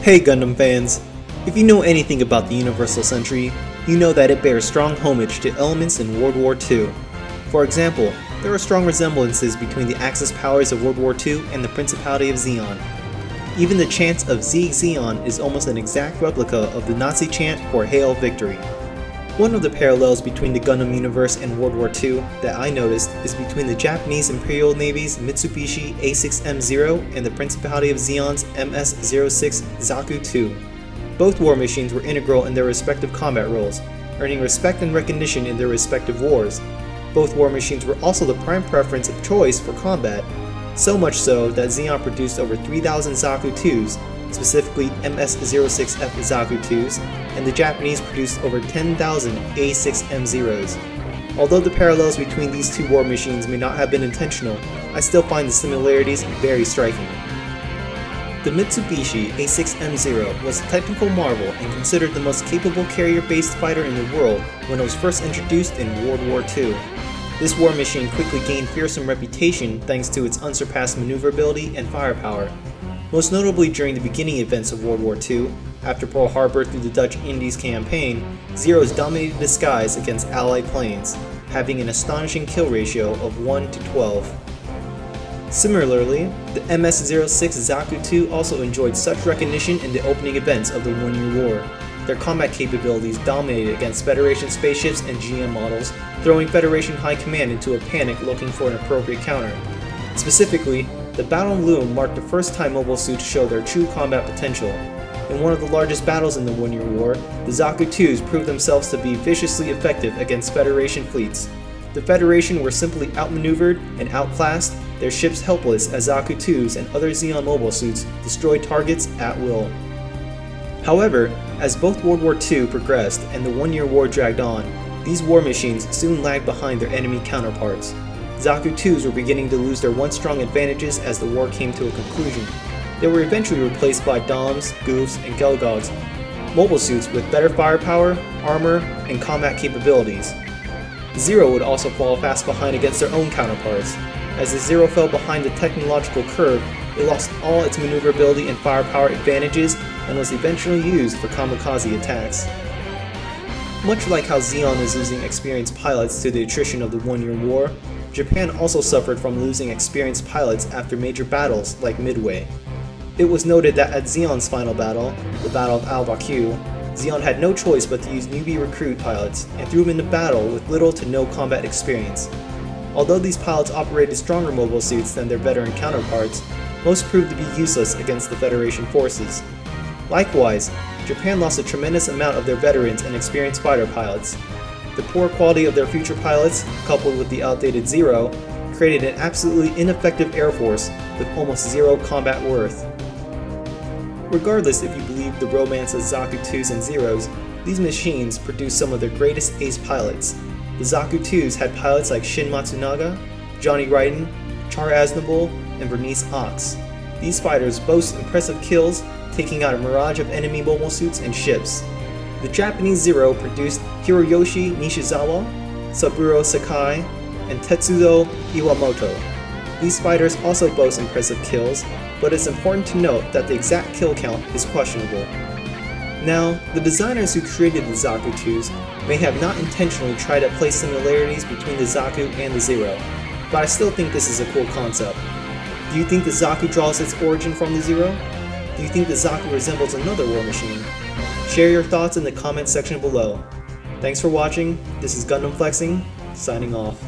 Hey Gundam fans! If you know anything about the Universal Century, you know that it bears strong homage to elements in World War II. For example, there are strong resemblances between the Axis powers of World War II and the Principality of Zeon. Even the chant of Zeke Zeon is almost an exact replica of the Nazi chant for Hail Victory. One of the parallels between the Gundam universe and World War II that I noticed is between the Japanese Imperial Navy's Mitsubishi A6M Rei-sen and the Principality of Zeon's MS-06 Zaku II. Both war machines were integral in their respective combat roles, earning respect and recognition in their respective wars. Both war machines were also the prime preference of choice for combat, so much so that Zeon produced over 3,000 Zaku IIs, specifically MS-06F Zaku IIs, and the Japanese produced over 10,000 A6M Reis. Although the parallels between these two war machines may not have been intentional, I still find the similarities very striking. The Mitsubishi A6M Rei was a technical marvel and considered the most capable carrier-based fighter in the world when it was first introduced in World War II. This war machine quickly gained fearsome reputation thanks to its unsurpassed maneuverability and firepower. Most notably during the beginning events of World War II, after Pearl Harbor through the Dutch Indies campaign, Zeros dominated the skies against Allied planes, having an astonishing kill ratio of 1 to 12. Similarly, the MS-06 Zaku II also enjoyed such recognition in the opening events of the One-Year War. Their combat capabilities dominated against Federation spaceships and GM models, throwing Federation High Command into a panic looking for an appropriate counter. Specifically, the Battle on Loom marked the first time mobile suits showed their true combat potential. In one of the largest battles in the One-Year War, the Zaku IIs proved themselves to be viciously effective against Federation fleets. The Federation were simply outmaneuvered and outclassed, their ships helpless as Zaku IIs and other Zeon mobile suits destroyed targets at will. However, as both World War II progressed and the One-Year War dragged on, these war machines soon lagged behind their enemy counterparts. Zaku IIs were beginning to lose their once strong advantages as the war came to a conclusion. They were eventually replaced by DOMs, Goofs, and Gelgogs, mobile suits with better firepower, armor, and combat capabilities. Zero would also fall fast behind against their own counterparts. As the Zero fell behind the technological curve, it lost all its maneuverability and firepower advantages and was eventually used for kamikaze attacks. Much like how Zeon is losing experienced pilots to the attrition of the One-Year War, Japan also suffered from losing experienced pilots after major battles like Midway. It was noted that at Zeon's final battle, the Battle of Al-Baku, Zeon had no choice but to use newbie recruit pilots and threw them into battle with little to no combat experience. Although these pilots operated stronger mobile suits than their veteran counterparts, most proved to be useless against the Federation forces. Likewise, Japan lost a tremendous amount of their veterans and experienced fighter pilots. The poor quality of their future pilots, coupled with the outdated Zero, created an absolutely ineffective air force with almost zero combat worth. Regardless if you believe the romance of Zaku IIs and Zeros, these machines produced some of their greatest ace pilots. The Zaku IIs had pilots like Shin Matsunaga, Johnny Reisen, Char Aznavour, and Bernice Ox. These fighters boast impressive kills, taking out a mirage of enemy mobile suits and ships. The Japanese Zero produced Hiroyoshi Nishizawa, Saburo Sakai, and Tetsuzo Iwamoto. These fighters also boast impressive kills, but it's important to note that the exact kill count is questionable. Now, the designers who created the Zaku IIs may have not intentionally tried to place similarities between the Zaku and the Zero, but I still think this is a cool concept. Do you think the Zaku draws its origin from the Zero? Do you think the Zaku resembles another war machine? Share your thoughts in the comments section below. Thanks for watching, this is Gundam Flexing, signing off.